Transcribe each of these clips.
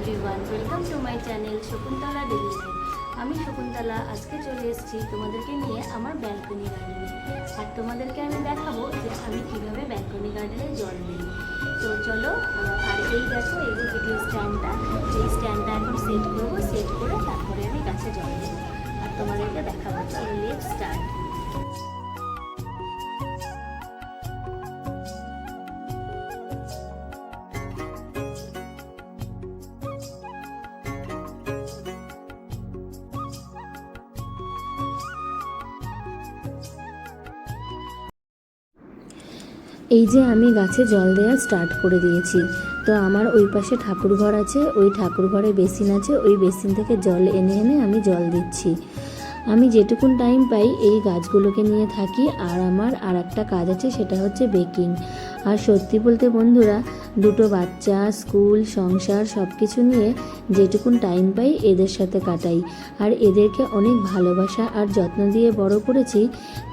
Everyone, welcome to my channel Shakuntala daily life. আমি শকুন্তলা আজকে চলে এসেছি তোমাদেরকে নিয়ে আমার ব্যালকনি গার্ডেনে। আর তোমাদেরকে আমি দেখাবো যে আমি কীভাবে ব্যালকনি গার্ডেনে জল দিই। তো চলো, আর এই দেখো এই যে ভিডিও স্ট্যান্ডটা, এই স্ট্যান্ডটা এখন সেট করবো। সেট করে তারপরে আমি গাছে জল দেবো আর তোমাদেরকে দেখাবো। চলো লেটস স্টার্ট। এই যে আমি গাছে জল দেওয়া স্টার্ট করে দিয়েছি। তো আমার ওই পাশে ঠাকুরঘর আছে, ওই ঠাকুরঘরে বেসিন আছে, ওই বেসিন থেকে জল এনে এনে আমি জল দিচ্ছি। আমি যেটুকুন টাইম পাই এই গাছগুলোকে নিয়ে থাকি। আর আমার আর একটা কাজ আছে, সেটা হচ্ছে বেকিং। আর সত্যি বলতে বন্ধুরা, দুটো বাচ্চা, স্কুল, সংসার সব কিছু নিয়ে যেটুকুন টাইম পাই এদের সাথে কাটাই। আর এদেরকে অনেক ভালোবাসা আর যত্ন দিয়ে বড় করেছি,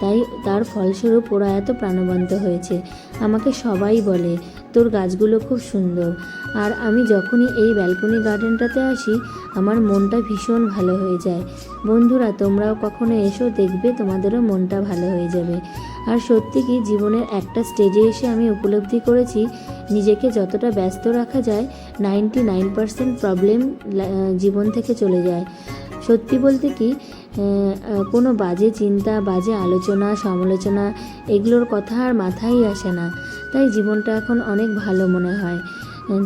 তাই তার ফলস্বরূপ ওরা এত প্রাণবন্ত হয়েছে। আমাকে সবাই বলে তোর গাছগুলো খুব সুন্দর। আর আমি যখনই এই ব্যালকনি গার্ডেনটাতে আসি আমার মনটা ভীষণ ভালো হয়ে যায়। বন্ধুরা, তোমরাও কখনো এসো, দেখবে তোমাদেরও মনটা ভালো হয়ে যাবে। আর সত্যি কি, জীবনের একটা স্টেজে এসে আমি উপলব্ধি করেছি নিজেকে যতটা ব্যস্ত রাখা যায় 99% প্রবলেম জীবন থেকে চলে যায়। সত্যি বলতে কি, কোনো বাজে চিন্তা, বাজে আলোচনা, সমালোচনা এগুলোর কথা আর মাথায় আসে না। তাই জীবনটা এখন অনেক ভালো মনে হয়।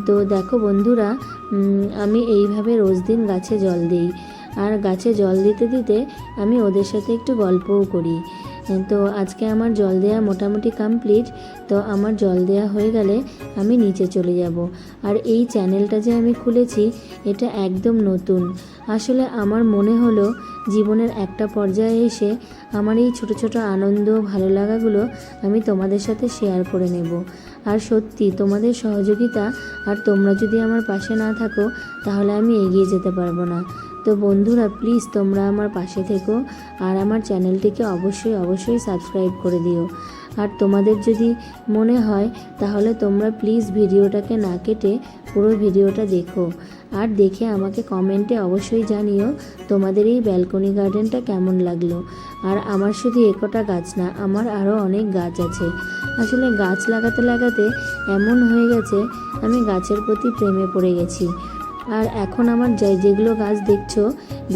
তো দেখো বন্ধুরা, আমি এইভাবে রোজ দিন গাছে জল দিই। আর গাছে জল দিতে দিতে আমি ওদের সাথে একটু গল্পও করি। তো আজকে আমার জল দেওয়া মোটামুটি কমপ্লিট। তো আমার জল দেওয়া হয়ে গেলে আমি নিচে চলে যাব। আর এই চ্যানেলটা যে আমি খুলেছি এটা একদম নতুন। আসলে আমার মনে হলো জীবনের একটা পর্যায়ে এসে আমার এই ছোট ছোট আনন্দ, ভালো লাগাগুলো আমি তোমাদের সাথে শেয়ার করে নেব। আর সত্যি তোমাদের সহযোগিতা আর তোমরা যদি আমার পাশে না থাকো তাহলে আমি এগিয়ে যেতে পারবো না। তো বন্ধুরা, প্লিজ তোমরা আমার পাশে থেকো আর আমার চ্যানেলটিকে অবশ্যই সাবস্ক্রাইব করে দিও। আর তোমাদের যদি মনে হয় তাহলে তোমরা প্লিজ ভিডিওটাকে না কেটে পুরো ভিডিওটা দেখো। আর দেখে আমাকে কমেন্টে অবশ্যই জানিও তোমাদের এই ব্যালকনি গার্ডেনটা কেমন লাগলো। আর আমার শুধু একটা গাছ না, আমার আরও অনেক গাছ আছে। আসলে গাছ লাগাতে লাগাতে এমন হয়ে গেছে আমি গাছের প্রতি প্রেমে পড়ে গেছি। আর এখন আমার যেগুলো গাছ দেখছো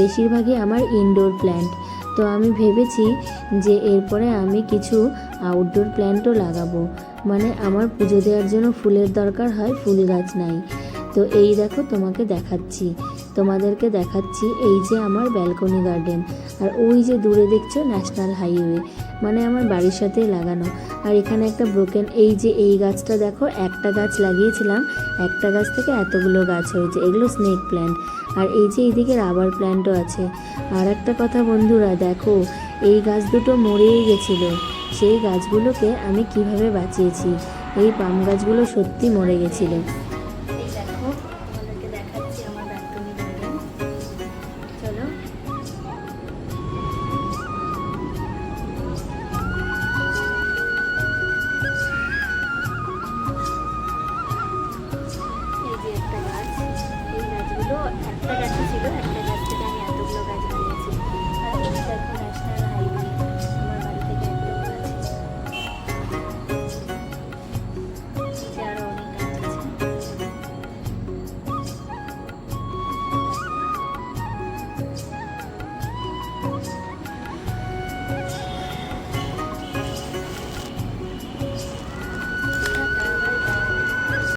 বেশিরভাগই আমার ইনডোর প্ল্যান্ট। তো আমি ভেবেছি যে এরপরে আমি কিছু আউটডোর প্ল্যান্টও লাগাবো। মানে আমার পুজো দেওয়ার জন্য ফুলের দরকার হয়, ফুল গাছ নাই। তো এই দেখো তোমাদেরকে দেখাচ্ছি এই যে আমার ব্যালকনি গার্ডেন। আর ওই যে দূরে দেখছো ন্যাশনাল হাইওয়ে, মানে আমার বাড়ির সাথে লাগানো। আর এখানে একটা ব্রোকেন, এই যে এই গাছটা দেখো, একটা গাছ লাগিয়েছিলাম, একটা গাছ থেকে এতগুলো গাছ হয়েছে, এগুলো স্নেক প্ল্যান্ট। আর এই যে এইদিকে রাবার প্ল্যান্টও আছে। আর একটা কথা বন্ধুরা, দেখো এই গাছ দুটো মরেই গেছিলো, সেই গাছগুলোকে আমি কিভাবে বাঁচিয়েছি। এই পাম গাছগুলো সত্যি মরে গেছিলো।